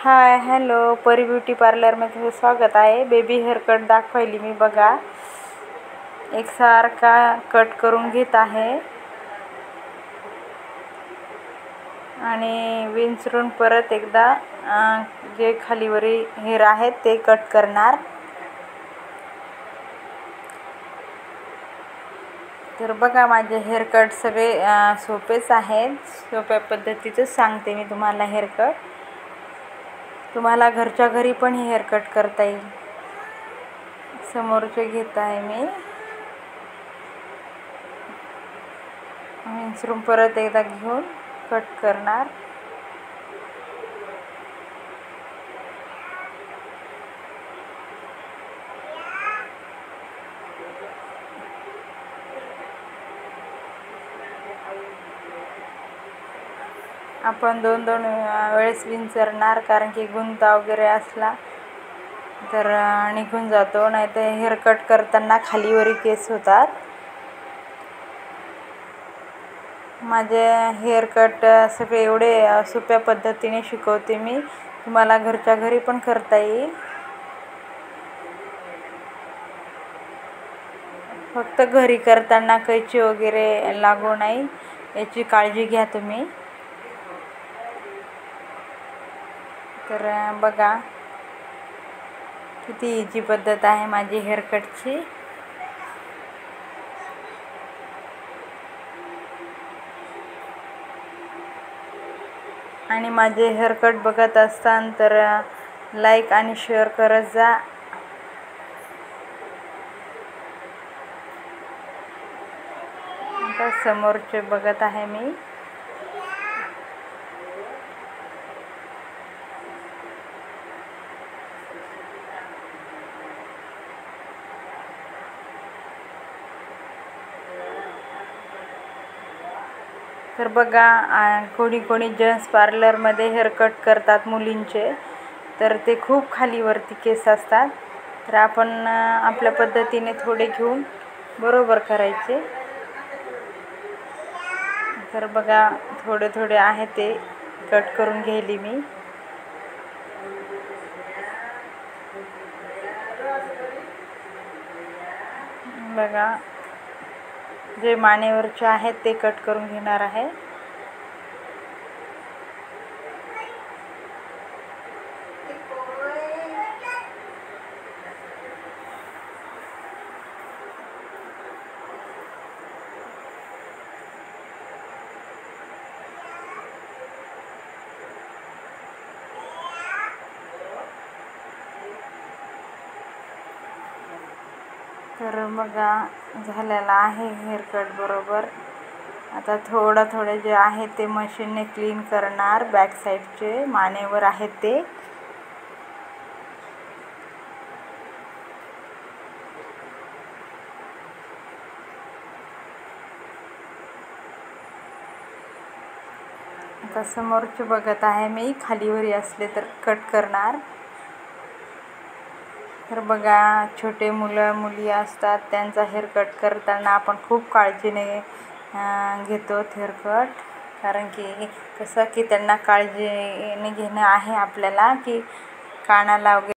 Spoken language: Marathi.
हाय हॅलो, परी ब्युटी पार्लरमध्ये तुझं स्वागत आहे. बेबी हेअर कट दाखवायली मी. बघा, एकसारखा कट करून घेत आहे आणि विंचरून परत एकदा जे खालीवरील हेअर आहेत ते कट करणार. तर बघा, माझे हेअर कट सगळे सोपेच आहेत. सोप्या पद्धतीचंच सांगते मी तुम्हाला. हेअर कट तुम्हाला घरच्या घरी पण हेअर कट करता येईल. समोरचे घेत आहे मी. विंचरून परत एकदा घेऊन कट करणार. आपण दोन वेळेस विंचरणार, कारण की गुंता वगैरे असला तर निघून जातो, नाही तर हेअर कट करताना खालीवरी केस होतात. माझे हेअर कट सगळे एवढे सोप्या पद्धतीने शिकवते मी. तुम्हाला घरच्या घरी पण करता येईल. फक्त घरी करताना कैची वगैरे लागू नाही याची काळजी घ्या तुम्ही. तर बघा, किती इझी पद्धत आहे माझी हेअर कटची. आणि माझे हेअर कट बघत असताना तर लाईक आणि शेअर करत जा. आता समोरचे बघत आहे मी. तर बघा, कोणी जेंट्स पार्लरमध्ये हेअर कट करतात मुलींचे, तर ते खूप खालीवरती केस असतात. तर आपण आपल्या पद्धतीने थोडे घेऊन बरोबर करायचे. तर बघा, थोडे आहे ते कट करून घ्यायली मी. बघा, जे मानेवरचे आहेत ते कट करून घेणार आहे. तर बघा, झालेला आहे हेअर कट बरोबर. आता थोडे जे आहे ते मशीनने क्लीन करणार. बॅक साईडचे मानेवर आहेत ते. आता समोरचे बघत आहे मी. खालीवरी असले तर कट करणार. तर बघा, छोटे मुली असतात, त्यांचा हेअर कट करताना आपण खूप काळजीने घेतो हेअर कट. कारण की कसं की त्यांना काळजीने घेणं आहे आपल्याला, की कानाला वगैरे